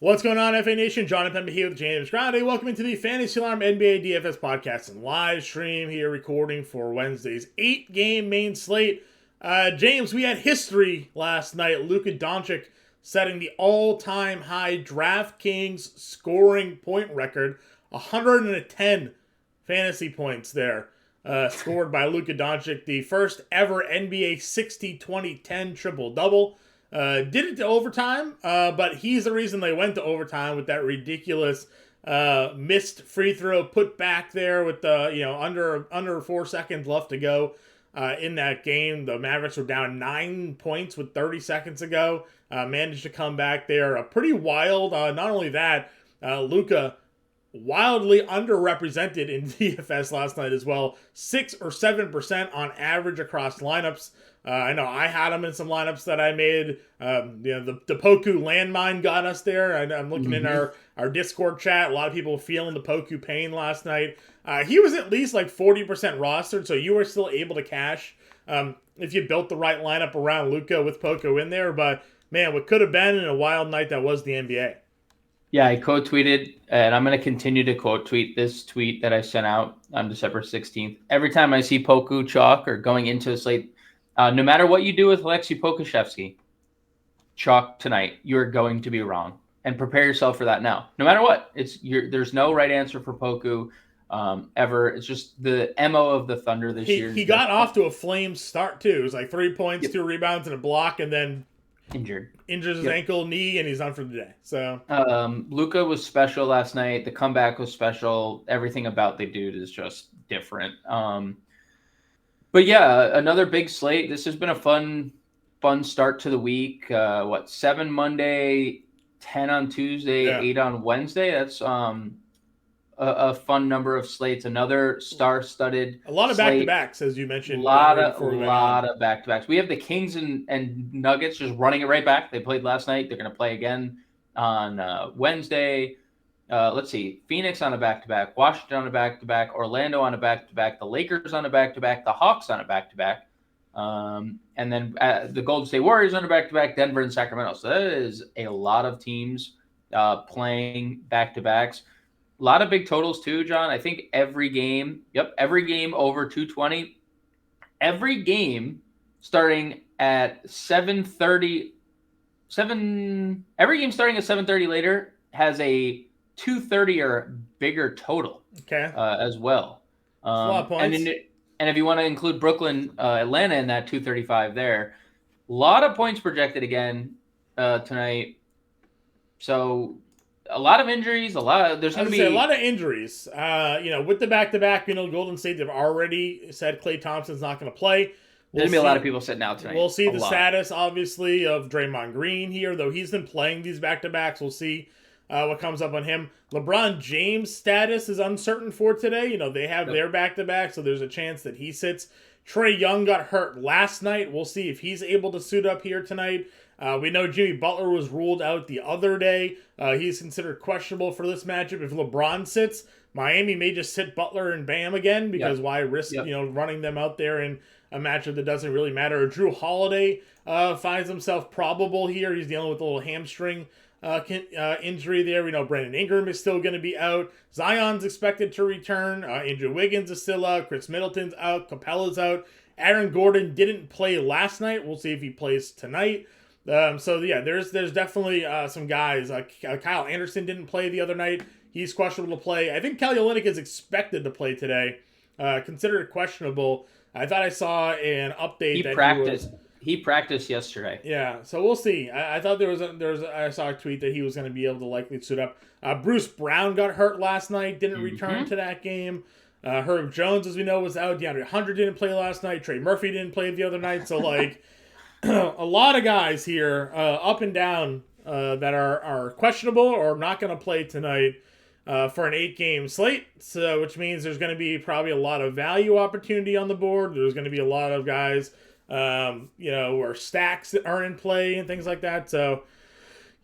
What's going on, FA Nation? Jon Impemba here with James Grande. Welcome into the Fantasy Alarm NBA DFS podcast and live stream here recording for Wednesday's 8-game main slate. James, we had history last night. Luka Doncic setting the all-time high DraftKings scoring point record. 110 fantasy points there scored by Luka Doncic. The first ever NBA 60-20-10 triple-double. Did it to overtime, but he's the reason they went to overtime with that ridiculous missed free throw put back there with the under 4 seconds left to go in that game. The Mavericks were down 9 points with 30 seconds to go. Managed to come back there. Pretty wild. Not only that, Luka wildly underrepresented in DFS last night as well. 6 or 7% on average across lineups. I know I had him in some lineups that I made. The Poku landmine got us there. I'm looking in our Discord chat. A lot of people feeling the Poku pain last night. He was at least like 40% rostered, so you were still able to cash if you built the right lineup around Luka with Poku in there. But man, what could have been in a wild night that was the NBA. Yeah, I quote tweeted, and I'm going to continue to quote tweet this tweet that I sent out on December 16th. Every time I see Poku chalk or going into a slate, no matter what you do with Alexei Pokusevski, chalk tonight, you're going to be wrong. And prepare yourself for that now. No matter what, there's no right answer for Poku ever. It's just the MO of the Thunder this year. He got off to a flame start, too. It was like 3 points, 2 rebounds, and a block, and then injures his ankle, knee, and he's done for the day. So Luka was special last night. The comeback was special. Everything about the dude is just different. But yeah, another big slate. This has been a fun start to the week. 7 Monday, 10 on Tuesday, 8 on Wednesday. That's a fun number of slates. Another star-studded a lot of back-to-backs, as you mentioned. A lot of back-to-backs. We have the Kings and Nuggets just running it right back. They played last night. They're going to play again on Wednesday. Let's see. Phoenix on a back-to-back. Washington on a back-to-back. Orlando on a back-to-back. The Lakers on a back-to-back. The Hawks on a back-to-back. And then the Golden State Warriors on a back-to-back. Over in Sacramento. So that is a lot of teams playing back-to-backs. A lot of big totals too, John. I think every game over 220. Every game starting at 7:30. Every game starting at 7:30 later has a 230 or bigger total. Okay. As well. A lot of points. And if you want to include Brooklyn, Atlanta in that 235 there, a lot of points projected again tonight. So a lot of injuries. There's going to be a lot of injuries. With the back-to-back, Golden State, they've already said Klay Thompson's not going to play. There's going to be a lot of people sitting out tonight. We'll see the status, obviously, of Draymond Green here, though he's been playing these back-to-backs. We'll see what comes up on him. LeBron James' status is uncertain for today. They have their back-to-back, so there's a chance that he sits. Trae Young got hurt last night. We'll see if he's able to suit up here tonight. We know Jimmy Butler was ruled out the other day. He's considered questionable for this matchup. If LeBron sits, Miami may just sit Butler and Bam again because why risk running them out there in a matchup that doesn't really matter. Drew Holiday finds himself probable here. He's dealing with a little hamstring injury there. We know Brandon Ingram is still going to be out. Zion's expected to return. Andrew Wiggins is still out. Chris Middleton's out. Capella's out. Aaron Gordon didn't play last night. We'll see if he plays tonight. There's definitely some guys. Kyle Anderson didn't play the other night. He's questionable to play. I think Kelly Olynyk is expected to play today. Considered questionable. I thought I saw an update He practiced yesterday. Yeah, so we'll see. I thought I saw a tweet that he was going to be able to likely suit up. Bruce Brown got hurt last night. Didn't return to that game. Herb Jones, as we know, was out. DeAndre Hunter didn't play last night. Trey Murphy didn't play the other night. So a lot of guys here up and down that are questionable or not going to play tonight for an 8-game slate, so which means there's going to be probably a lot of value opportunity on the board. There's going to be a lot of guys, where stacks are in play and things like that. So,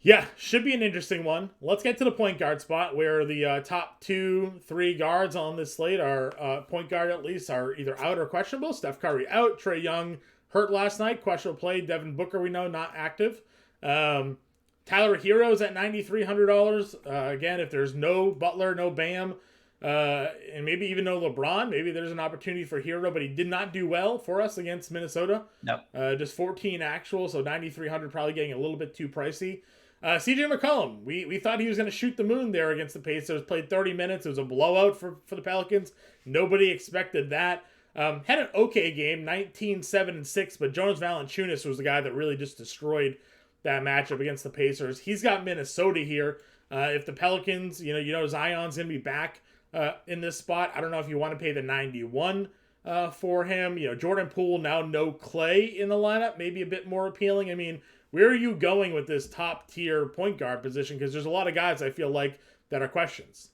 yeah, should be an interesting one. Let's get to the point guard spot where the top 2-3 guards on this slate are point guard at least are either out or questionable. Steph Curry out. Trae Young hurt last night, questionable play. Devin Booker, we know, not active. Tyler Hero's at $9,300. Again, if there's no Butler, no Bam, and maybe even no LeBron, maybe there's an opportunity for Hero, but he did not do well for us against Minnesota. No. Just 14 actual, so 9,300 probably getting a little bit too pricey. CJ McCollum, we thought he was going to shoot the moon there against the Pacers. Played 30 minutes. It was a blowout for the Pelicans. Nobody expected that. Had an okay game, 19, 7, and 6, but Jonas Valanciunas was the guy that really just destroyed that matchup against the Pacers. He's got Minnesota here. If the Pelicans, Zion's going to be back in this spot. I don't know if you want to pay the 91 for him. Jordan Poole, now no Clay in the lineup, maybe a bit more appealing. I mean, where are you going with this top tier point guard position? Because there's a lot of guys I feel like that are questions.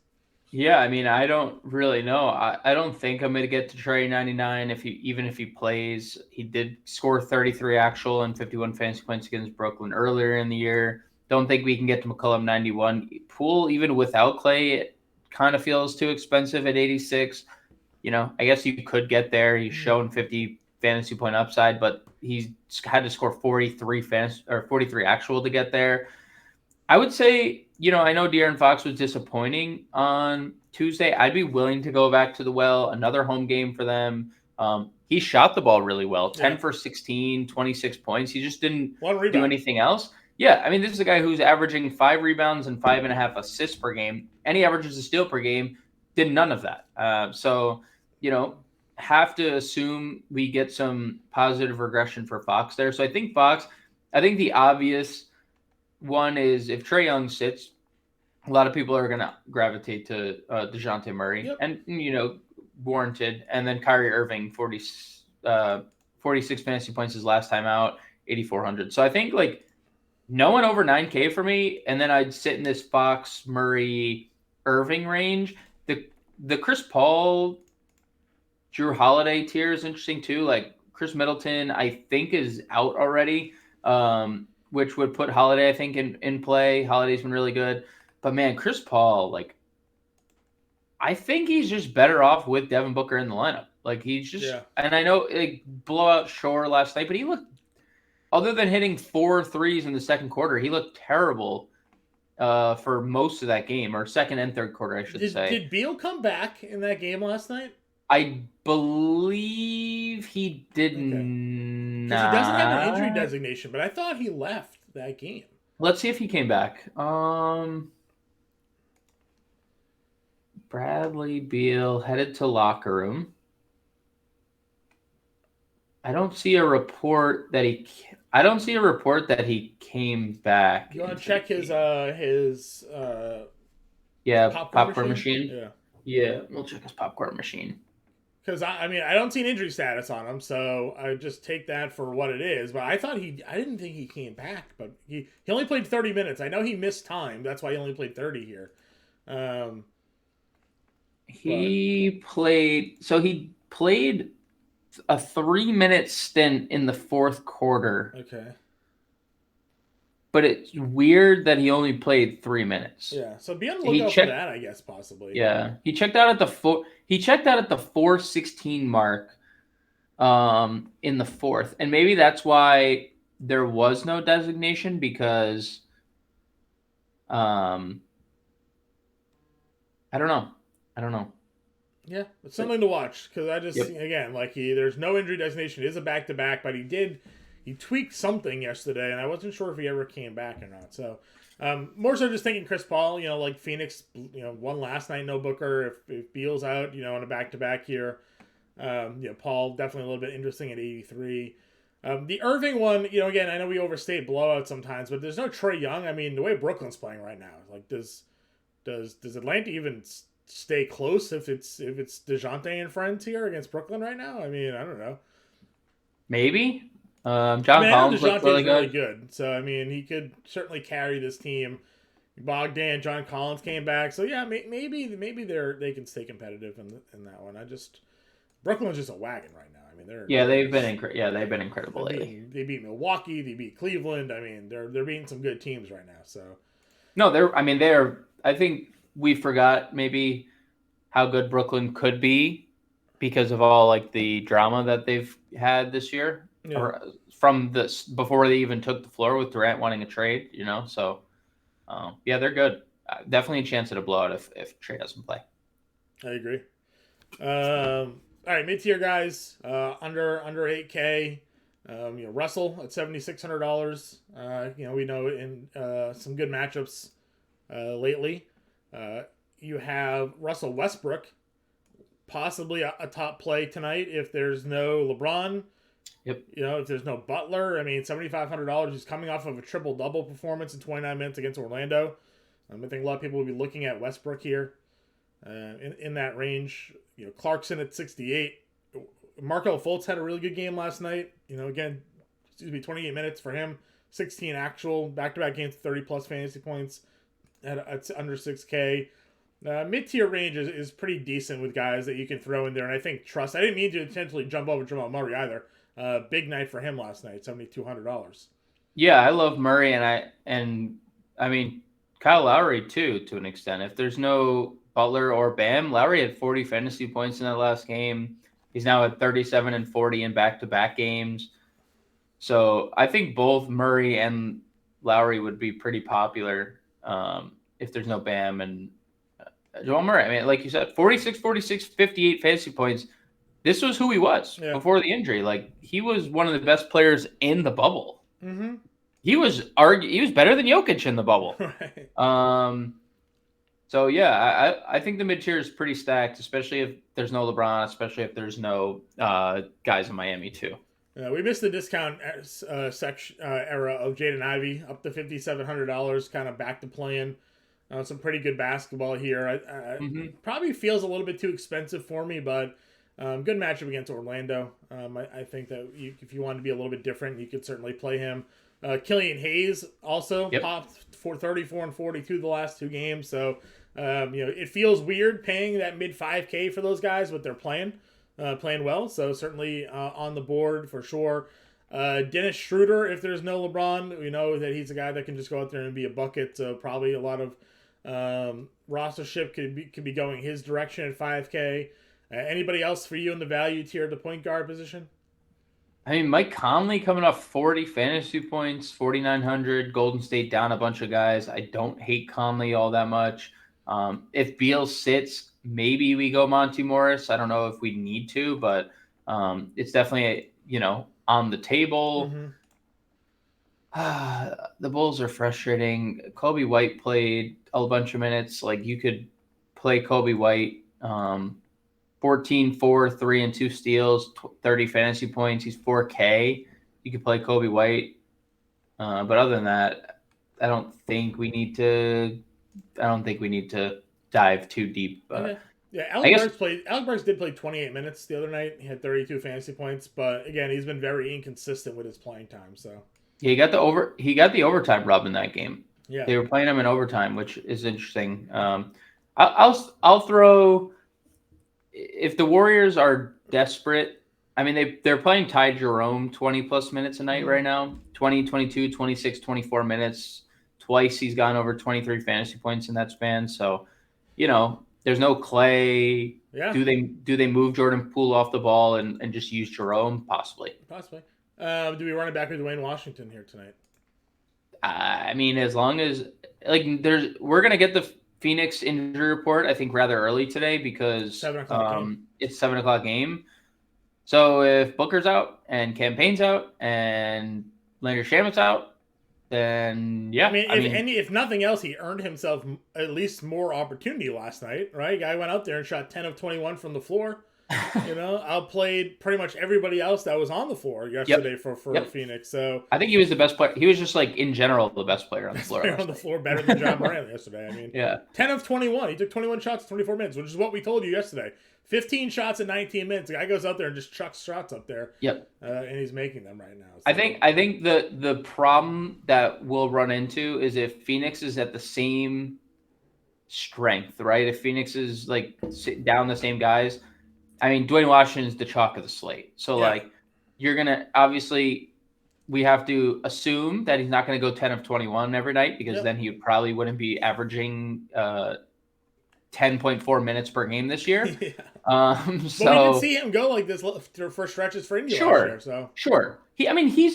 Yeah, I mean, I don't really know. I don't think I'm going to get to Trey 99 even if he plays. He did score 33 actual and 51 fantasy points against Brooklyn earlier in the year. Don't think we can get to McCollum 91. Poole, even without Clay, it kind of feels too expensive at 86. I guess you could get there. He's shown 50 fantasy point upside, but he's had to score 43 actual to get there. I would say, I know De'Aaron Fox was disappointing on Tuesday. I'd be willing to go back to the well, another home game for them. He shot the ball really well, 10 for 16, 26 points. He just didn't do anything else. Yeah, I mean, this is a guy who's averaging 5 rebounds and 5.5 assists per game, and he averages a steal per game. Did none of that. So, have to assume we get some positive regression for Fox there. So I think the obvious one is if Trae Young sits, a lot of people are going to gravitate to DeJounte Murray, and warranted. And then Kyrie Irving, 46 fantasy points his last time out, 8,400. So I think no one over 9K for me, and then I'd sit in this Fox, Murray, Irving range. The Chris Paul, Drew Holiday tier is interesting too. Chris Middleton, I think, is out already, which would put Holiday, I think, in play. Holiday's been really good. But, man, Chris Paul, I think he's just better off with Devin Booker in the lineup. He's just and I know blowout Shore last night, but he looked, other than hitting 4 threes in the second quarter, he looked terrible for most of that game, or second and third quarter, I should say. Did Beal come back in that game last night? I believe he did not. He doesn't have an injury designation, but I thought he left that game. Let's see if he came back. Bradley Beal headed to locker room. I don't see a report that he came back. You want to check his popcorn machine? Yeah, we'll check his popcorn machine. Because I don't see an injury status on him, so I just take that for what it is. But I didn't think he came back, but he only played 30 minutes. I know he missed time. That's why he only played 30 here. He played a 3-minute stint in the fourth quarter. Okay. But it's weird that he only played 3 minutes. Yeah, so be on the lookout for that, I guess, possibly. Yeah, he checked out at the 4:16 mark in the fourth, and maybe that's why there was no designation, because I don't know. Yeah, it's something to watch, because I just again, there's no injury designation. It is a back-to-back, but he tweaked something yesterday, and I wasn't sure if he ever came back or not. So, more so just thinking Chris Paul, Phoenix, won last night, no Booker. If Beal's out, on a back-to-back here, Paul definitely a little bit interesting at 83. The Irving one, again, I know we overstate blowouts sometimes, but there's no Trae Young. I mean, the way Brooklyn's playing right now, does Atlanta even stay close if it's DeJounte and friends here against Brooklyn right now? I mean, I don't know. Maybe. John Collins looked really good. So, he could certainly carry this team. Bogdan, John Collins came back. So, yeah, maybe they can stay competitive in that one. Brooklyn's just a wagon right now. They've been incredible lately. They beat Milwaukee. They beat Cleveland. They're beating some good teams right now. So, no, I think we forgot maybe how good Brooklyn could be because of all the drama that they've had this year. from this before they even took the floor with Durant wanting a trade. So yeah, they're good. Definitely a chance at a blowout if Trey doesn't play. I agree. All right, mid-tier guys, under 8K. Russell at $7,600. We know in some good matchups lately. You have Russell Westbrook, possibly a top play tonight if there's no LeBron. Yep. If there's no Butler. I mean, $7,500. He's coming off of a triple-double performance in 29 minutes against Orlando. I think a lot of people will be looking at Westbrook here in that range. Clarkson at 68. Markelle Fultz had a really good game last night. 28 minutes for him. 16 actual. Back-to-back games, 30-plus fantasy points at under 6K. Mid-tier range is pretty decent with guys that you can throw in there. And I think trust. I didn't mean to intentionally jump over Jamal Murray either. Big night for him last night, $7,200. Yeah, I love Murray, and I mean Kyle Lowry too, to an extent. If there's no Butler or Bam, Lowry had 40 fantasy points in that last game. He's now at 37 and 40 in back-to-back games. So I think both Murray and Lowry would be pretty popular if there's no Bam and Jamal Murray. I mean, like you said, 46, 46, 58 fantasy points. This was who he was before the injury. Like, he was one of the best players in the bubble. Mm-hmm. He was better than Jokic in the bubble. Right. So yeah, I think the mid tier is pretty stacked, especially if there's no LeBron, especially if there's no guys in Miami too. We missed the discount era of Jaden Ivey, up to $5,700, kind of back to playing some pretty good basketball here. Probably feels a little bit too expensive for me, but good matchup against Orlando. I think that if you want to be a little bit different, you could certainly play him. Killian Hayes also popped for 34 and 42 the last two games. So, it feels weird paying that mid 5K for those guys, but they're playing well. So certainly on the board for sure. Dennis Schroeder, if there's no LeBron, we know that he's a guy that can just go out there and be a bucket. So probably a lot of rostership could be going his direction at 5K. Anybody else for you in the value tier at the point guard position? I mean, Mike Conley coming off 40 fantasy points, 4,900. Golden State down a bunch of guys. I don't hate Conley all that much. If Beal sits, maybe we go Monty Morris. I don't know if we need to, but it's definitely on the table. Mm-hmm. The Bulls are frustrating. Kobe White played a bunch of minutes. Like, you could play Kobe White. 14, 4, 3, and 2 steals, 30 fantasy points. He's 4K. You could play Kobe White. But other than that, I don't think we need to dive too deep. Okay. Yeah, Alec Burks did play 28 minutes the other night. He had 32 fantasy points, but again, he's been very inconsistent with his playing time. So he got the overtime rub in that game. Yeah, they were playing him in overtime, which is interesting. I'll throw. If the Warriors are desperate, I mean, they're playing Ty Jerome 20-plus minutes a night right now, 20, 22, 26, 24 minutes. Twice he's gone over 23 fantasy points in that span. So, there's no Clay. Yeah. Do they move Jordan Poole off the ball and just use Jerome? Possibly. Do we run it back with Dwayne Washington here tonight? I mean, as long as we're going to get the Phoenix injury report, I think, rather early today because 7 o'clock it's 7 o'clock game. So if Booker's out and Campaign's out and Landry Shamet's out, then yeah. If nothing else, he earned himself at least more opportunity last night, right? Guy went out there and shot 10 of 21 from the floor. Outplayed pretty much everybody else that was on the floor yesterday for Phoenix. So I think he was the best player. He was just in general the best player on the floor. Better than John Morant yesterday. I mean, 10 of 21. He took 21 shots in 24 minutes, which is what we told you yesterday. 15 shots in 19 minutes. The guy goes out there and just chucks shots up there. And he's making them right now. So. I think the problem that we'll run into is if Phoenix is at the same strength, right? If Phoenix is down the same guys. I mean, Dwayne Washington is the chalk of the slate. So, you're going to – obviously, we have to assume that he's not going to go 10 of 21 every night because then he probably wouldn't be averaging 10.4 minutes per game this year. Yeah. So But we did see him go like this for stretches for Indy last year. So sure. We've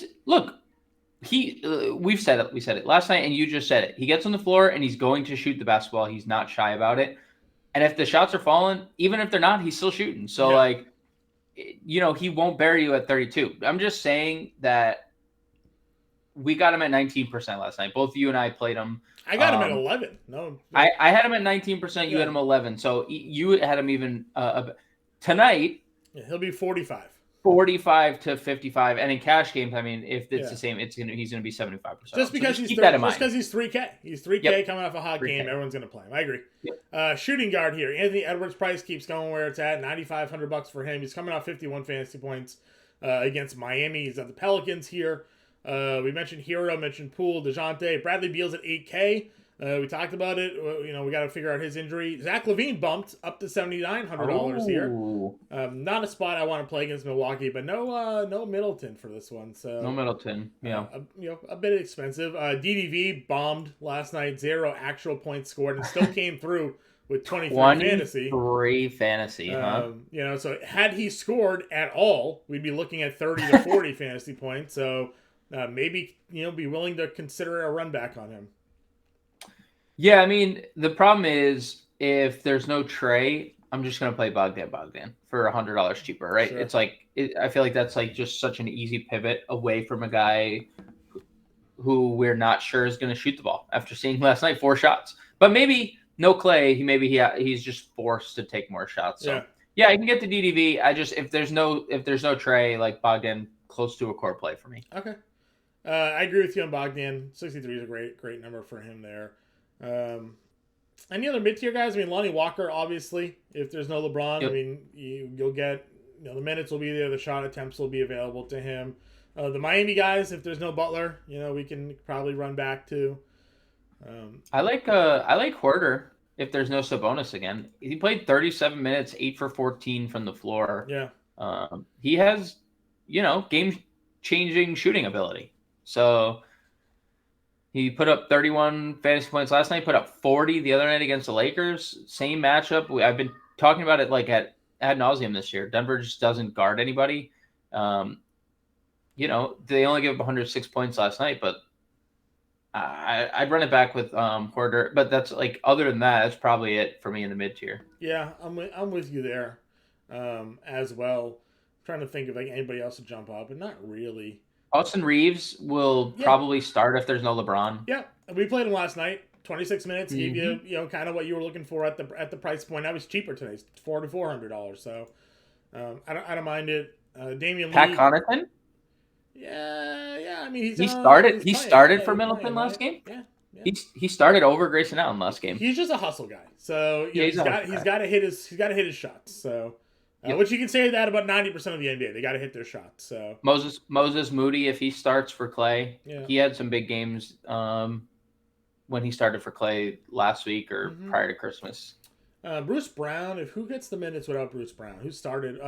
said it. We said it last night, and you just said it. He gets on the floor and he's going to shoot the basketball. He's not shy about it. And if the shots are falling, even if they're not, he's still shooting. So he won't bury you at 32. I'm just saying that we got him at 19% last night. Both you and I played him. I got him at 11. No. I had him at 19%. You had him 11. So you had him even tonight. Yeah, he'll be 45. 45 to 55, and in cash games, I mean, if it's the same, he's going to be 75%. Just because he's 3K. He's 3K coming off a hot 3K. game. Everyone's going to play him. I agree. Yep. Shooting guard here. Anthony Edwards' price keeps going where it's at. $9,500 for him. He's coming off 51 fantasy points against Miami. He's at the Pelicans here. We mentioned Hero, mentioned Poole, DeJounte. Bradley Beal's at 8K. We talked about it. We got to figure out his injury. Zach LaVine bumped up to $7,900 here. Not a spot I want to play against Milwaukee, but no Middleton for this one. So no Middleton. Yeah, a bit expensive. DDV bombed last night. 0 actual points scored, and still came through with 23 fantasy. 23 fantasy. So had he scored at all, we'd be looking at 30 to 40 fantasy points. So maybe be willing to consider a run back on him. Yeah, I mean, the problem is if there's no Trey, I'm just going to play Bogdan for $100 cheaper, right? Sure. It's I feel like that's just such an easy pivot away from a guy who we're not sure is going to shoot the ball after seeing last night 4 shots. But maybe no Clay, he's just forced to take more shots. So yeah, I can get the DDV. If there's no Trey, like Bogdan, close to a core play for me. Okay. I agree with you on Bogdan. 63 is a great number for him there. Any other mid-tier guys? I mean, Lonnie Walker, obviously, if there's no LeBron, I mean, you'll get, the minutes will be there, the shot attempts will be available to him. The Miami guys, if there's no Butler, we can probably run back to. I like Huerter if there's no Sabonis again. He played 37 minutes, 8 for 14 from the floor. Yeah. He has, game-changing shooting ability. So he put up 31 fantasy points last night, put up 40 the other night against the Lakers. Same matchup. I've been talking about it ad nauseum this year. Denver just doesn't guard anybody. They only gave up 106 points last night, but I'd run it back with Huerter. But that's other than that, that's probably it for me in the mid tier. Yeah, I'm with you there as well. I'm trying to think of anybody else to jump up, but not really. Austin Reeves will probably start if there's no LeBron. Yeah, we played him last night. 26 minutes gave you kind of what you were looking for at the price point. That was cheaper today, $400 to $400. So I don't mind it. Damian Pat Lee. Connaughton. Yeah. I mean, he started for Middleton last game. Yeah. He started over Grayson Allen last game. He's just a hustle guy. So he's got to hit his shots. So. Which you can say that about 90% of the NBA. They got to hit their shots. So Moses Moody, if he starts for Clay, he had some big games when he started for Clay last week or prior to Christmas. Bruce Brown, who gets the minutes without Bruce Brown? Who started?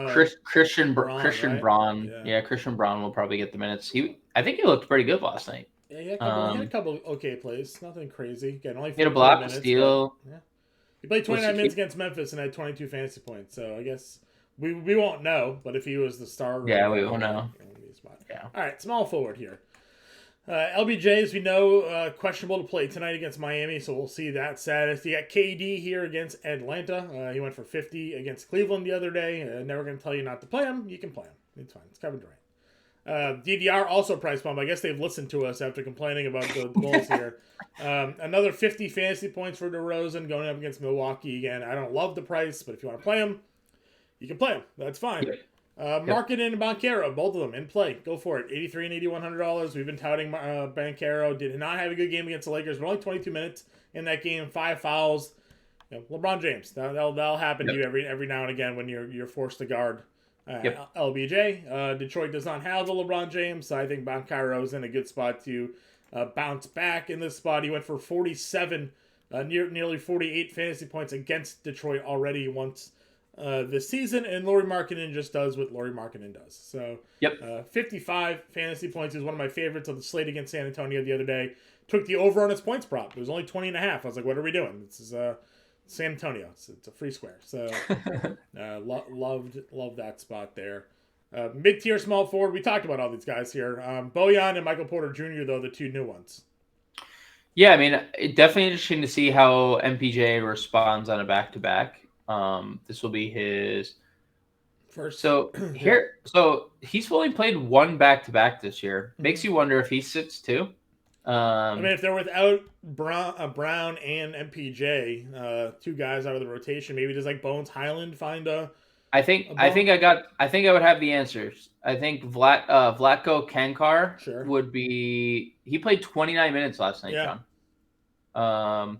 Christian Braun. Right? Yeah, Christian Braun will probably get the minutes. I think he looked pretty good last night. Yeah, he had a couple okay plays. Nothing crazy. Again, only he had a block, minutes, steal. But, he played 29 minutes against Memphis and had 22 fantasy points. So I guess. We won't know, but if he was the star... Yeah, we won't know. Yeah. All right, small forward here. LBJ, as we know, questionable to play tonight against Miami, so we'll see that status. You got KD here against Atlanta. He went for 50 against Cleveland the other day. Never going to tell you not to play him. You can play him. It's fine. It's covered right. DDR also price bump. I guess they've listened to us after complaining about the Bulls here. Another 50 fantasy points for DeRozan going up against Milwaukee again. I don't love the price, but if you want to play him, you can play them. That's fine. Marketing and Banchero, both of them in play. Go for it. $83 and $8,100. We've been touting Banchero. Did not have a good game against the Lakers, but only 22 minutes in that game. 5 fouls. LeBron James. That'll happen to you every now and again when you're forced to guard LBJ. Detroit does not have the LeBron James, so I think Banchero is in a good spot to bounce back in this spot. He went for 47, nearly 48 fantasy points against Detroit already once this season, and Lauri Markkanen just does what Lauri Markkanen does. So 55 fantasy points is one of my favorites of the slate against San Antonio the other day. Took the over on his points prop. It was only 20.5. I was like, what are we doing? This San Antonio. It's a free square. So loved that spot there. Mid-tier small forward. We talked about all these guys here. Bojan and Michael Porter Jr., though, the two new ones. Yeah, I mean, it's definitely interesting to see how MPJ responds on a back-to-back. This will be his first. So he's only played one back-to-back this year. Makes you wonder if he sits too. I mean, if they're without Brown and MPJ, two guys out of the rotation, maybe does like Bones Highland find a? I think I would have the answers. I think Vlatko Kankar would be. He played 29 minutes last night, John.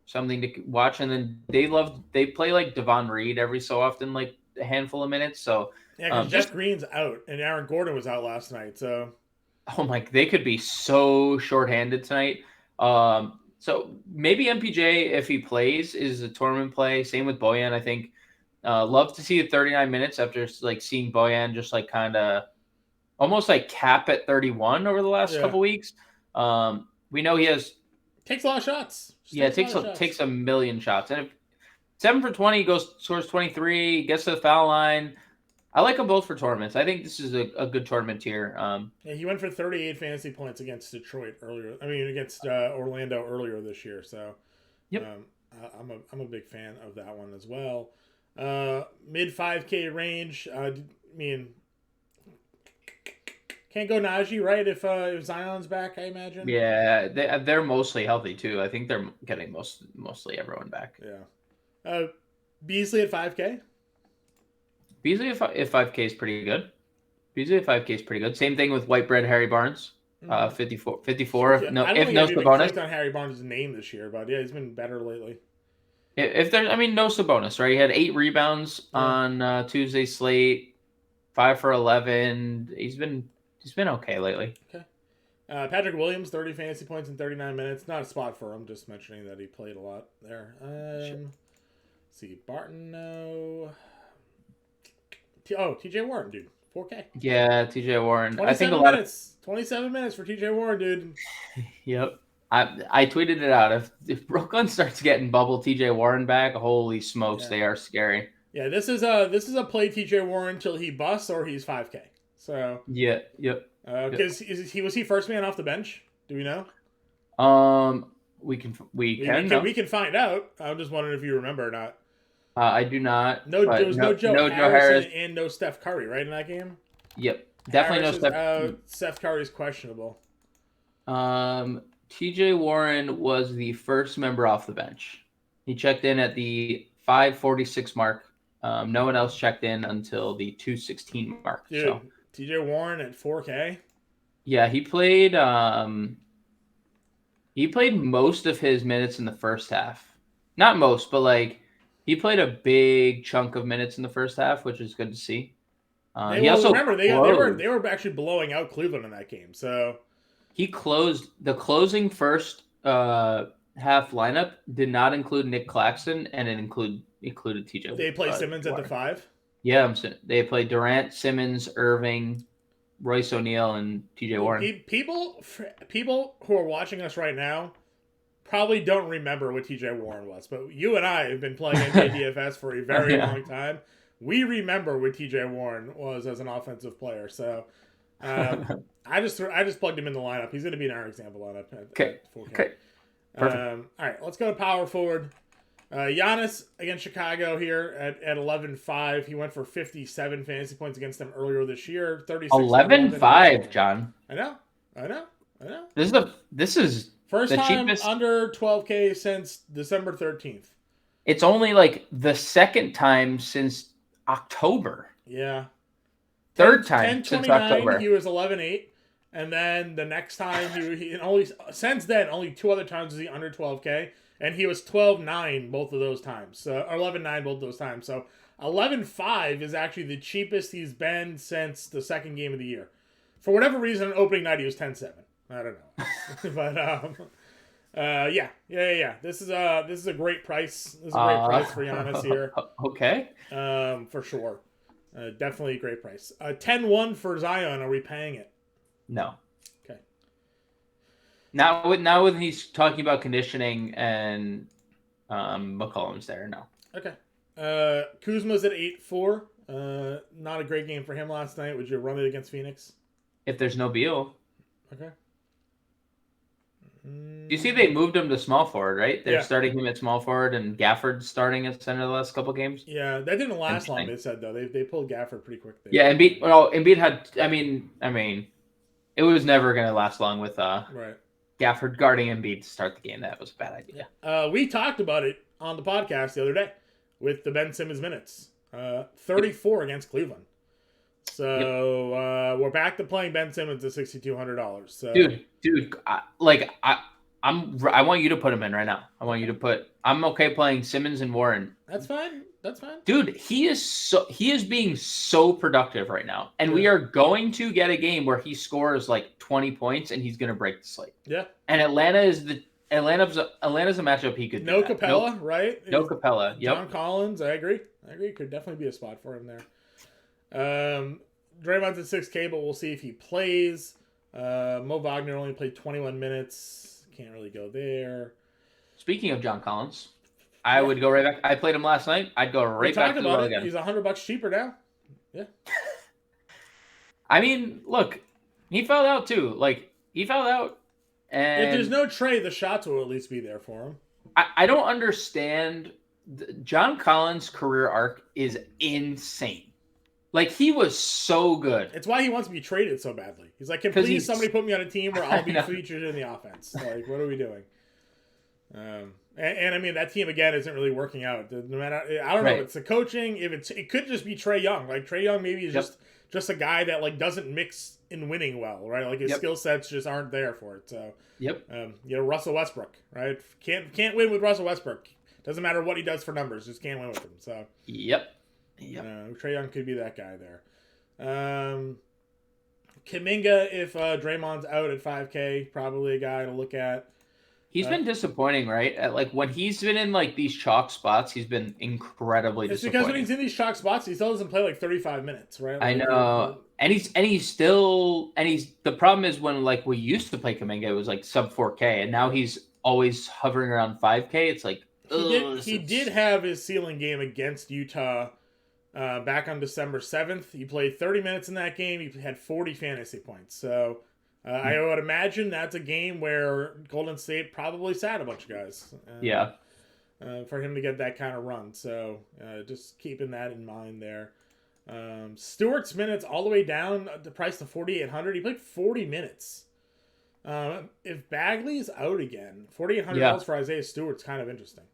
Something to watch, and then they play like Devon Reed every so often, like a handful of minutes. So yeah, because Jeff Green's out and Aaron Gordon was out last night. So they could be so shorthanded tonight. So maybe MPJ, if he plays, is a tournament play. Same with Bojan, I think. Love to see the 39 minutes after like seeing Bojan just like kind of almost like cap at 31 over the last couple weeks. We know he takes a lot of shots. Takes a million shots. And if 7 for 20 scores 23, gets to the foul line. I like them both for tournaments. I think this is a good tournament tier. He went for 38 fantasy points against Detroit against Orlando earlier this year. So I'm a big fan of that one as well. Mid 5K range. I mean, can't go Najee, right? If Zion's back, I imagine. Yeah, they're mostly healthy too. I think they're getting mostly everyone back. Yeah. Beasley at 5K. Beasley at 5K is pretty good. Same thing with White Bread Harry Barnes. 54. Yeah, no, I don't think I've clicked on Harry Barnes' name this year, but yeah, he's been better lately. If there's, no Sabonis, right? He had 8 rebounds on Tuesday's slate, 5 for 11. He's been okay lately. Okay. Patrick Williams, 30 fantasy points in 39 minutes. Not a spot for him. Just mentioning that he played a lot there. Let's see, Barton, no. TJ Warren, dude, 4K. Yeah, TJ Warren. 27 minutes for TJ Warren, dude. Yep. I tweeted it out. If Brooklyn starts getting bubble TJ Warren back, holy smokes, they are scary. Yeah, this is a play TJ Warren till he busts or he's 5K. So yep. Because was he first man off the bench? Do we know? We can find out. I'm just wondering if you remember or not. I do not. There was no Joe Harris and no Steph Curry, right, in that game? Yep, definitely Harris no Steph. Steph Curry's questionable. TJ Warren was the first member off the bench. He checked in at the 5:46 mark. No one else checked in until the 2:16 mark. Dude, so TJ Warren at 4K. Yeah, he played. He played most of his minutes in the first half. Not most, but he played a big chunk of minutes in the first half, which is good to see. They were actually blowing out Cleveland in that game. So he closed the closing first half lineup did not include Nick Claxton, and it included TJ. They played Simmons at the 5. Yeah, they played Durant, Simmons, Irving, Royce O'Neal, and TJ Warren. People who are watching us right now probably don't remember what TJ Warren was, but you and I have been playing NBA DFS for a very long time. We remember what TJ Warren was as an offensive player. So I just plugged him in the lineup. He's going to be in our example lineup. Okay. Perfect. All right, let's go to power forward. Giannis against Chicago here at 11-5. He went for 57 fantasy points against them earlier this year. 11-5, John. I know. This is first the time cheapest under 12K since December 13th. It's only the second time since October. Yeah. Third time since October. He was 11-8. And then the next time since then, only 2 other times was he under 12K. And he was 12-9 both of those times. So, or 11-9 both of those times. So 11-5 is actually the cheapest he's been since the second game of the year. For whatever reason, on opening night he was 10-7. I don't know. But yeah. This is a great price. This is a great price for Giannis here. Okay. For sure. Definitely a great price. 10-1 for Zion. Are we paying it? No. Okay. Now when he's talking about conditioning and McCollum's there. No. Okay. Kuzma's at 8-4. Not a great game for him last night. Would you run it against Phoenix? If there's no Beal. Okay. You see they moved him to small forward, right? They're Yeah. starting him at small forward, and Gafford's starting at center the last couple games. Yeah, that didn't last long, they said, though. They pulled Gafford pretty quick there. Yeah, Embiid had... I mean, it was never going to last long with right. Gafford guarding Embiid to start the game. That was a bad idea. We talked about it on the podcast the other day with the Ben Simmons minutes. 34 against Cleveland. So we're back to playing Ben Simmons at $6,200. So dude, I want you to put him in right now. I'm okay playing Simmons and Warren. That's fine. Dude, he is being so productive right now. And we are going to get a game where he scores like 20 points and he's going to break the slate. Yeah. And Atlanta's a matchup he could do. No Capella, right? No Capella. Yep. John Collins, I agree. Could definitely be a spot for him there. Draymond's at 6K, but we'll see if he plays. Mo Wagner only played 21 minutes. Can't really go there. Speaking of John Collins, I would go right back. I played him last night. I'd go right back to the well again. He's $100 cheaper now. Yeah. I mean, look, he fouled out too. And if there's no Trey, the shots will at least be there for him. I don't understand. John Collins' career arc is insane. Like, he was so good. It's why he wants to be traded so badly. He's like, can please somebody put me on a team where I'll be featured in the offense? Like, what are we doing? And I mean, that team, again, isn't really working out. No matter, I don't know. It's the coaching. It could just be Trae Young. Like, Trae Young maybe is just a guy that, like, doesn't mix in winning well, right? Like, his skill sets just aren't there for it. So, Russell Westbrook, right? Can't win with Russell Westbrook. Doesn't matter what he does for numbers. Just can't win with him. So, Trae Young could be that guy there. Kuminga, if Draymond's out at 5K, probably a guy to look at. He's been disappointing, right? Like, when he's been in like these chalk spots, he's been incredibly disappointing. It's because when he's in these chalk spots, he still doesn't play like 35 minutes, right? Like, I know. And he's the problem is when like we used to play Kuminga, it was like sub 4K, and now he's always hovering around 5K. It's like he did have his ceiling game against Utah back on December 7th. He played 30 minutes in that game. He had 40 fantasy points. So I would imagine that's a game where Golden State probably sat a bunch of guys. For him to get that kind of run. So just keeping that in mind there. Stewart's minutes all the way down the price to 4,800. He played 40 minutes. If Bagley's out again, $4,800 for Isaiah Stewart's kind of interesting.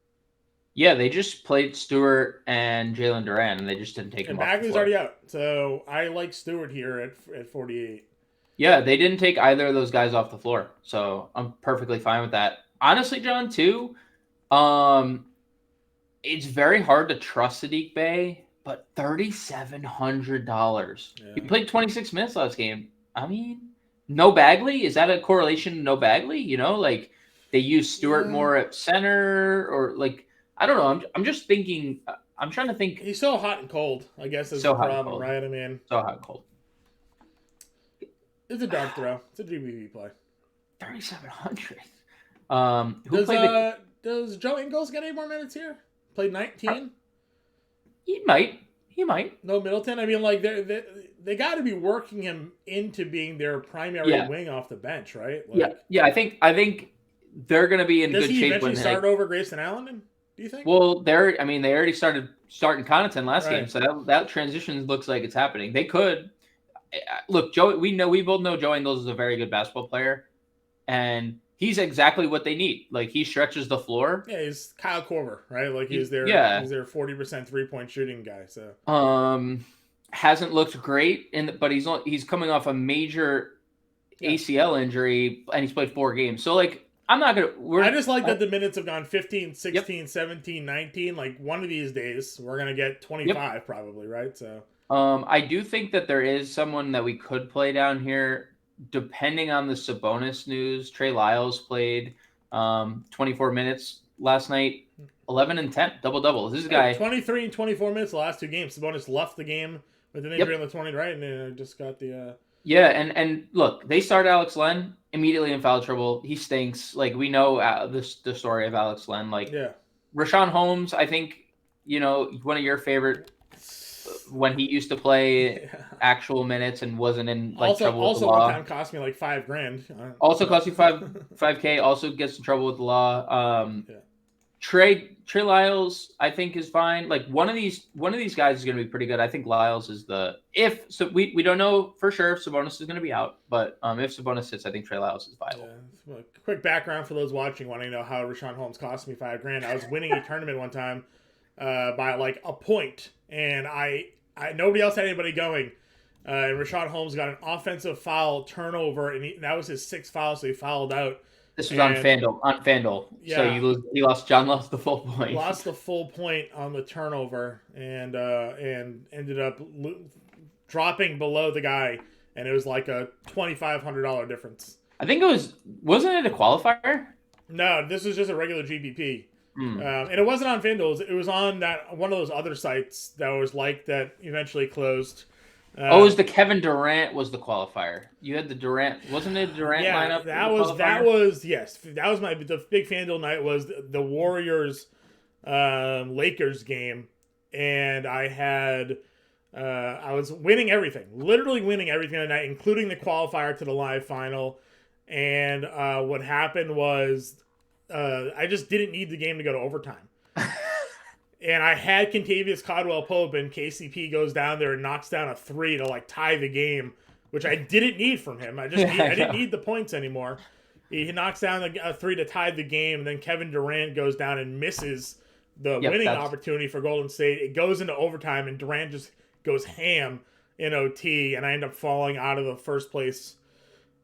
Yeah, they just played Stewart and Jalen Duran, and they just didn't take him off the floor. Bagley's already out, so I like Stewart here at 48. Yeah, they didn't take either of those guys off the floor, so I'm perfectly fine with that. Honestly, John, too, it's very hard to trust Saddiq Bey, but $3,700. He played 26 minutes last game. I mean, no Bagley? Is that a correlation to no Bagley? You know, like they use Stewart more at center, or like, I don't know. I'm just thinking. I'm trying to think. He's so hot and cold, I guess, is the problem, right? I mean, so hot and cold. It's a dark throw. It's a GBV play. 3,700. Does Joe Ingles get any more minutes here? Played 19. He might. No Middleton. I mean, like they got to be working him into being their primary wing off the bench, right? Like, I think they're going to be in good shape. Does he eventually start over Grayson Allen? Do you think? Well, they already started Connaughton last game, so that transition looks like it's happening. They could look, Joe. We both know Joe Ingles is a very good basketball player, and he's exactly what they need. Like, he stretches the floor. Yeah, he's Kyle Korver, right? Like he's their 40% 3-point shooting guy. So hasn't looked great, but he's coming off a major ACL injury, and he's played 4 games. So like, I'm not gonna. I just like that the minutes have gone 15, 16, 17, 19. Like, one of these days, we're gonna get 25 probably, right? So I do think that there is someone that we could play down here. Depending on the Sabonis news, Trey Lyles played 24 minutes last night, 11 and 10, double-double. This is a guy 23 and 24 minutes the last 2 games. Sabonis left the game with an injury on the 20, right? And then just got the and look, they start Alex Len immediately in foul trouble. He stinks. Like, we know the story of Alex Len. Like, Rashawn Holmes, I think, one of your favorite when he used to play actual minutes and wasn't in trouble with the law. One time cost me like $5,000. Also cost you 5K. Also gets in trouble with the law. Trey Lyles, I think, is fine. Like one of these guys is going to be pretty good. I think Lyles is we don't know for sure if Sabonis is going to be out, but if Sabonis sits, I think Trey Lyles is viable. Yeah. Quick background for those watching wanting to know how Rashawn Holmes cost me $5,000. I was winning a tournament one time by like a point, and I nobody else had anybody going. And Rashawn Holmes got an offensive foul turnover, and that was his 6th foul, so he fouled out. This was on FanDuel. Yeah. So John lost the full point. Lost the full point on the turnover, and ended up dropping below the guy, and it was like a $2,500 difference. I think wasn't it a qualifier? No, this was just a regular GPP. And it wasn't on FanDuel. It was on one of those other sites that was like that eventually closed. It was the Kevin Durant was the qualifier. You had the Durant, wasn't it a Durant lineup? That was yes. That was the big FanDuel night was the Warriors Lakers game, and I had I was winning everything, literally winning everything that night, including the qualifier to the live final. And what happened was I just didn't need the game to go to overtime. And I had Kentavious Caldwell-Pope, and KCP goes down there and knocks down a 3 to like tie the game, which I didn't need from him. I didn't need the points anymore. He knocks down a 3 to tie the game, and then Kevin Durant goes down and misses the winning opportunity for Golden State. It goes into overtime, and Durant just goes ham in OT, and I end up falling out of the first place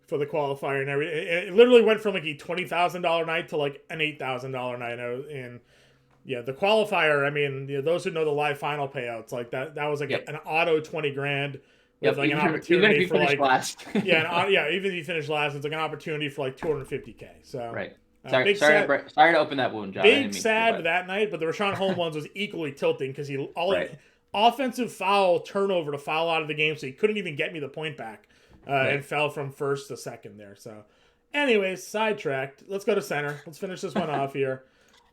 for the qualifier and everything. It literally went from like a $20,000 night to like an $8,000 night. And yeah, the qualifier, I mean, those who know the live final payouts, like that was like an auto $20,000 with like an opportunity for like last. Even if you finish last, it's like an opportunity for like $250K. So right. Sorry to open that wound, John. Big sad that night, but the Rashawn Holmes ones was equally tilting because offensive foul turnover to foul out of the game, so he couldn't even get me the point back, and fell from first to second there. So, anyways, sidetracked. Let's go to center. Let's finish this one off here.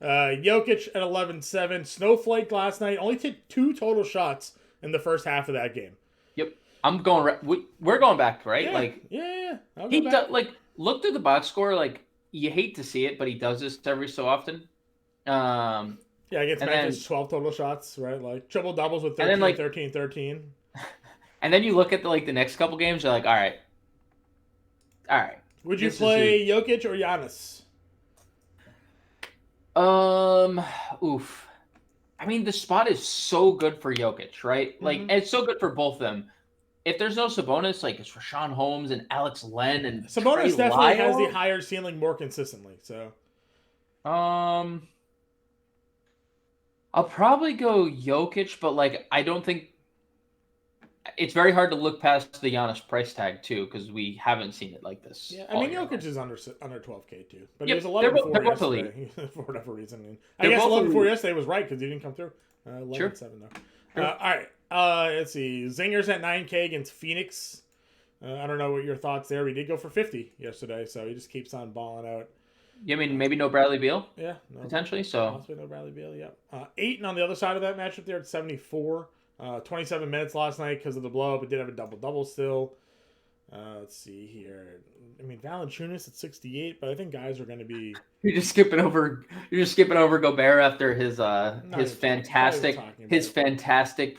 Jokic at 11-7. Snowflake last night. Only took 2 total shots in the first half of that game. Yep. We're going back, right? Yeah. He look through the box score. Like you hate to see it, but he does this every so often. Against Memphis, 12 total shots, right? Like triple doubles with 13, 13, 13. And then you look at the next couple games. You're like, all right. Would you play Jokic or Giannis? Oof. I mean, the spot is so good for Jokic, right? Mm-hmm. Like, it's so good for both of them. If there's no Sabonis, like it's Rashawn Holmes and Alex Len and Sabonis definitely has the higher ceiling more consistently. So, I'll probably go Jokic, but like I don't think it's very hard to look past the Giannis price tag too because we haven't seen it like this. Yeah, I mean Jokic is under 12K too, but he was 11-4 yesterday for whatever reason. And I guess 11-4 yesterday was right because he didn't come through. 11-7 though. All right, let's see. Zingers at 9K against Phoenix. I don't know what your thoughts there. We did go for 50 yesterday, so he just keeps on balling out. You mean maybe no Bradley Beal? Yeah, potentially. So possibly no Bradley Beal. Yeah, Ayton on the other side of that matchup there at 74. 27 minutes last night because of the blow up. It did have a double-double still. Let's see here. I mean, Valanciunas at 68, but I think guys are going to be... You're just skipping over Gobert after his fantastic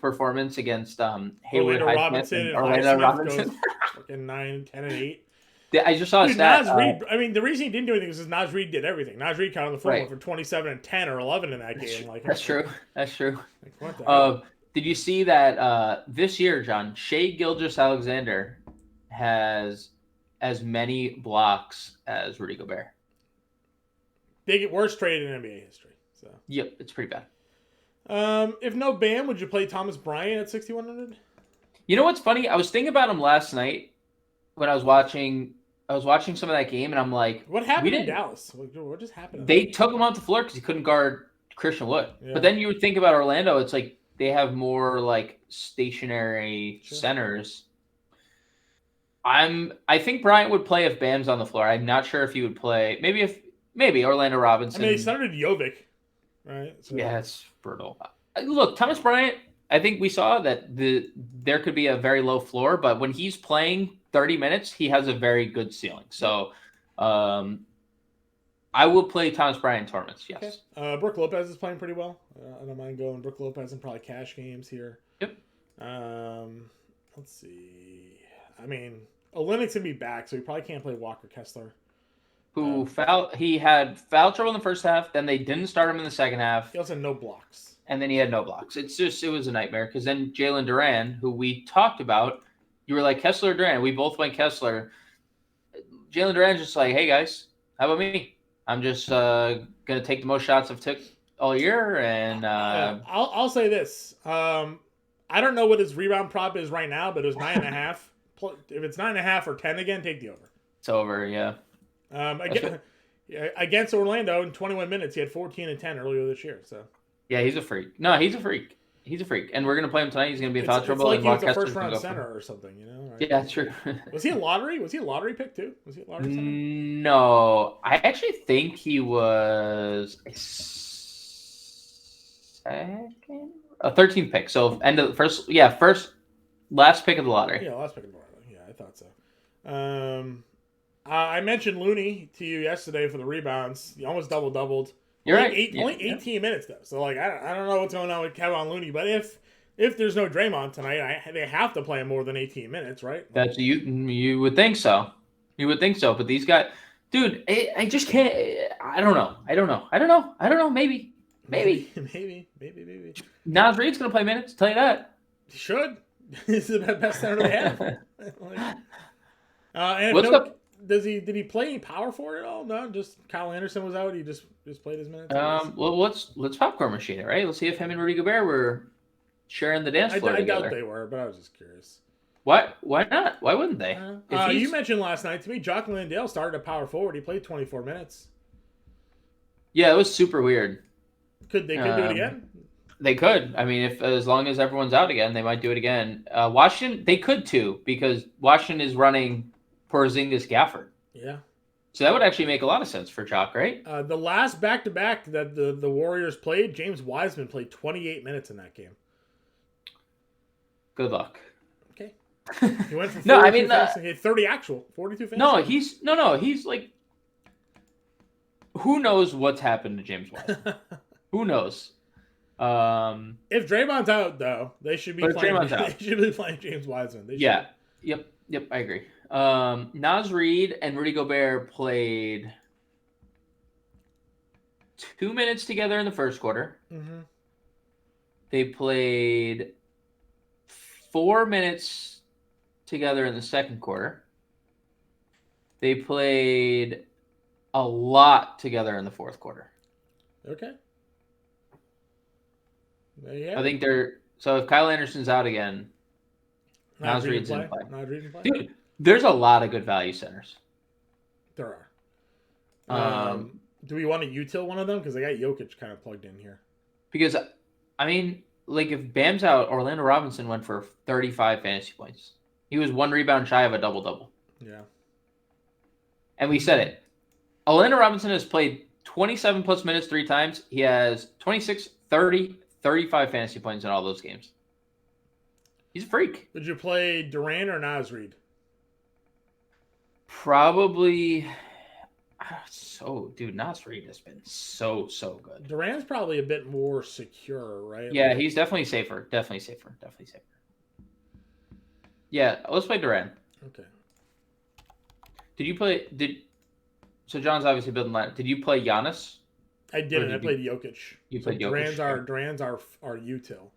performance against Hayward Orlando Robinson. Fucking 9, 10, and 8. I just saw a stat. Naz Reid, I mean, the reason he didn't do anything is because Naz Reid did everything. Naz Reid counted the floor for 27 and 10 or 11 in that game. That's true. Like, what the hell? Did you see that this year, John, Shai Gilgeous-Alexander has as many blocks as Rudy Gobert? Worst trade in NBA history. So. Yep, it's pretty bad. If no Bam, would you play Thomas Bryant at 6,100? You know what's funny? I was thinking about him last night when I was watching some of that game, and I'm like, what happened in Dallas? What just happened? They took him off the floor because he couldn't guard Christian Wood. Yeah. But then you would think about Orlando, it's like they have more like stationary centers. I think Bryant would play if Bam's on the floor. I'm not sure if he would play. Maybe Orlando Robinson. I mean, he started Jovic. right? So, yeah, it's brutal. Look, Thomas Bryant, I think we saw that there could be a very low floor, but when he's playing 30 minutes, he has a very good ceiling. So I will play Thomas Bryant tournaments, yes. Okay. Brook Lopez is playing pretty well. I don't mind going Brook Lopez in probably cash games here. Yep. Let's see. I mean, Olynyk's gonna be back, so he probably can't play Walker Kessler. He had foul trouble in the first half, then they didn't start him in the second half. He also had no blocks. And then he had no blocks. It was a nightmare because then Jalen Duran, who we talked about, you were like Kessler or Duran. We both went Kessler. Jalen Duran's just like, hey guys, how about me? I'm just gonna take the most shots I've took all year, and I'll say this. I don't know what his rebound prop is right now, but it was 9.5. If it's 9.5 or 10 again, take the over. It's over, yeah. Against Orlando in 21 minutes, he had 14 and 10 earlier this year. So yeah, he's a freak. No, he's a freak. He's a freak, and we're gonna play him tonight. He's gonna be in foul trouble. It's like he was a first round center or something, you know? Right? Yeah, true. Was he a lottery? Was he a lottery pick too? Was he a lottery center? No, I actually think he was a 13th pick. So end of the last pick of the lottery. Yeah, last pick of the lottery. Yeah, I thought so. I mentioned Looney to you yesterday for the rebounds. He almost doubled. You're right. Only 18 minutes though. So like I don't know what's going on with Kevin Looney, but if there's no Draymond tonight, they have to play him more than 18 minutes, right? That's you would think so. You would think so, but these guys, dude, I just can't. I don't know. Maybe. Nas Reed's gonna play minutes. Tell you that. He should. He's the best center they have. And what's up? Did he play any power forward at all? No, just Kyle Anderson was out. He just played his minutes. Well, let's popcorn machine it, right? Let's see if him and Rudy Gobert were sharing the dance floor together. I doubt they were, but I was just curious. What? Why not? Why wouldn't they? You mentioned last night to me, Jock Landale started at power forward. He played 24 minutes. Yeah, it was super weird. Could do it again? They could. I mean, as long as everyone's out again, they might do it again. Washington, they could too, because Washington is running Porzingis Gafford. Yeah. So that would actually make a lot of sense for Jock, right? The last back-to-back that the Warriors played, James Wiseman played 28 minutes in that game. Good luck. Okay. He went for 42 he had 30 actual, 42 fantasy. No, he's like, who knows what's happened to James Wiseman? Who knows? If Draymond's out, though, they should be playing James Wiseman. Yeah. Yep, I agree. Nas Reed and Rudy Gobert played 2 minutes together in the first quarter. Mm-hmm. They played 4 minutes together in the second quarter. They played a lot together in the fourth quarter. Okay. I think so if Kyle Anderson's out again, Nas Reed's in play. Dude, there's a lot of good value centers. There are. Do we want to util one of them? Because I got Jokic kind of plugged in here. Because, I mean, like if Bam's out, Orlando Robinson went for 35 fantasy points. He was 1 rebound shy of a double-double. Yeah. And we said it. Orlando Robinson has played 27 plus minutes 3 times. He has 26, 30, 35 fantasy points in all those games. He's a freak. Would you play Durant or Nas Reed? Probably. Dude, Nas Reed has been so good. Durant's probably a bit more secure, right? Yeah, he's definitely safer. Yeah, let's play Durant. Okay. So John's obviously building line. Did you play Giannis? I didn't. I played Jokic. You played Jokic. Durant's our util.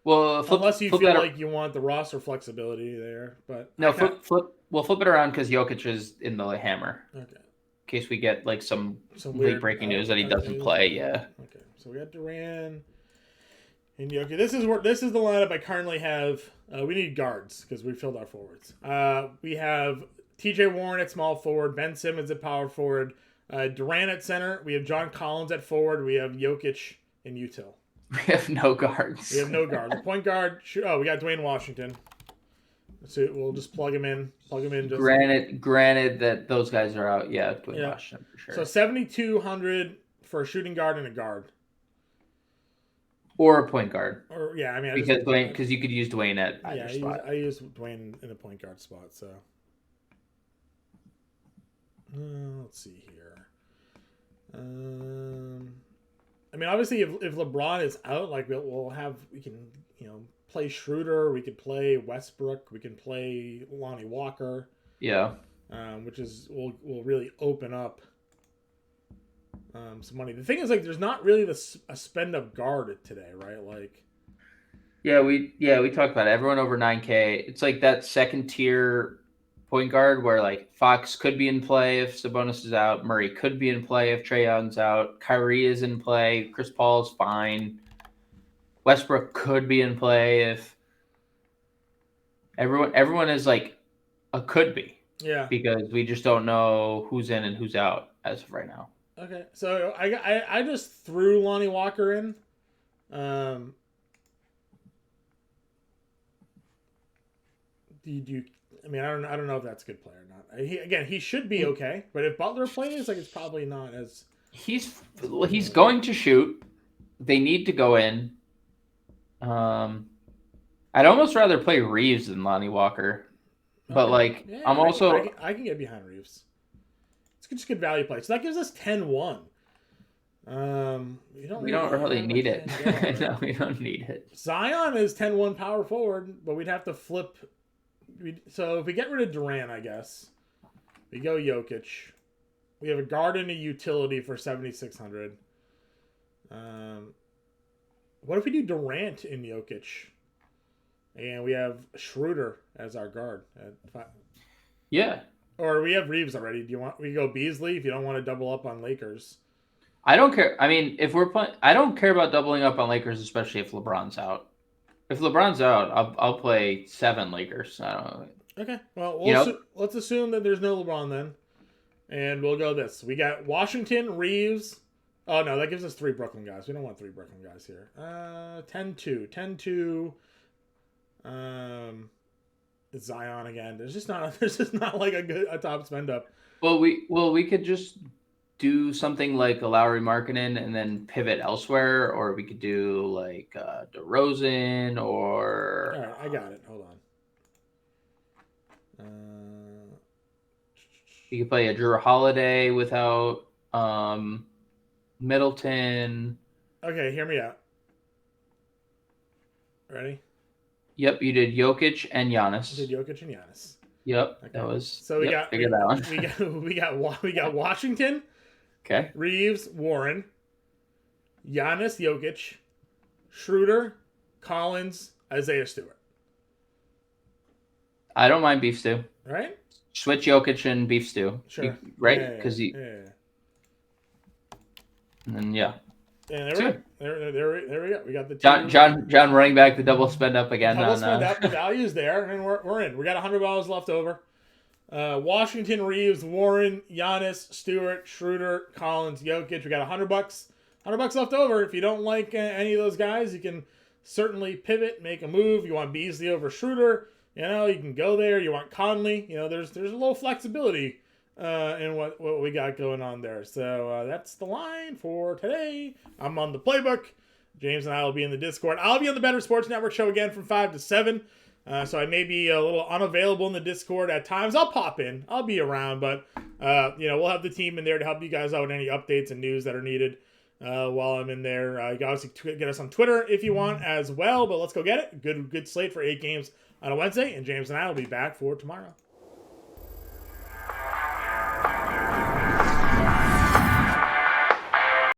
Well, unless you feel like you want the roster flexibility there, but no, flip it around because Jokic is in the hammer. Okay. In case we get like some late breaking news that he doesn't play. Yeah. Okay, so we got Durant and Jokic. This is the lineup I currently have. We need guards because we filled our forwards. We have T.J. Warren at small forward, Ben Simmons at power forward, Durant at center. We have John Collins at forward. We have Jokic and util. We have no guards. Point guard. We got Dwayne Washington. So we'll just plug him in. Granted that those guys are out. Yeah, Dwayne Washington for sure. So 7,200 for a shooting guard and a guard. Or a point guard. Or yeah, I mean, Because you could use Dwayne at either spot. I use Dwayne in a point guard spot. So let's see here. I mean, obviously, if LeBron is out, like we can play Schroeder, we could play Westbrook, we can play Lonnie Walker. Yeah. Which will really open up some money. The thing is, like, there's not really a spend up guard today, right? Like, we talked about it. Everyone over 9K. It's like that second tier point guard where like Fox could be in play if Sabonis is out. Murray could be in play if Trae Young's out. Kyrie is in play. Chris Paul's fine. Westbrook could be in play if everyone is like a could be. Yeah. Because we just don't know who's in and who's out as of right now. Okay, so I just threw Lonnie Walker in. I mean, I don't know if that's a good player or not. He should be okay, but if Butler plays, like, it's probably not as. He's going to shoot. They need to go in. I'd almost rather play Reeves than Lonnie Walker. But, like, yeah, I'm also... I can get behind Reeves. It's just good value play. So that gives us 10-1. We don't really need it. No, we don't need it. Zion is 10-1 power forward, but we'd have to flip. So if we get rid of Durant, I guess, we go Jokic. We have a guard and a utility for 7,600. What if we do Durant in Jokic? And we have Schroeder as our guard at 5. Yeah. Or we have Reeves already. We go Beasley if you don't want to double up on Lakers? I don't care. I mean, if we're playing, I don't care about doubling up on Lakers, especially if LeBron's out. If LeBron's out, I'll play 7 Lakers. I don't know. Okay. Well, let's assume that there's no LeBron then, and we'll go this. We got Washington, Reeves. Oh no, that gives us 3 Brooklyn guys. We don't want 3 Brooklyn guys here. 10-2. Zion again. There's just not like a top spend up. Well, we could just do something like a Lowry Markkanen and then pivot elsewhere, or we could do like DeRozan or. All right, I got it. Hold on. You could play a Drew Holiday without Middleton. Okay, hear me out. Ready? Yep, you did Jokic and Giannis. I did Jokic and Giannis. Yep, okay. That was. So we got that one. we got Washington. Okay. Reeves, Warren, Giannis, Jokic, Schroeder, Collins, Isaiah Stewart. I don't mind beef stew. Right? Switch Jokic and beef stew. Sure. Right? Because yeah. And then yeah. Yeah, there we go. We got the John running back the double spend up again. Double spend up. The value's there, and we're in. We got $100 left over. Washington, Reeves, Warren, Giannis, Stewart, Schroeder, Collins, Jokic. We got $100. $100 left over. If you don't like any of those guys, you can certainly pivot, make a move. You want Beasley over Schroeder, you can go there. You want Conley, there's a little flexibility in what we got going on there. So that's the line for today. I'm on the playbook. James and I will be in the Discord. I'll be on the Better Sports Network show again from 5 to 7. So I may be a little unavailable in the Discord at times. I'll pop in. I'll be around, but we'll have the team in there to help you guys out with any updates and news that are needed while I'm in there. You can obviously get us on Twitter if you want as well, but let's go get it. Good slate for 8 games on a Wednesday, and James and I will be back for tomorrow.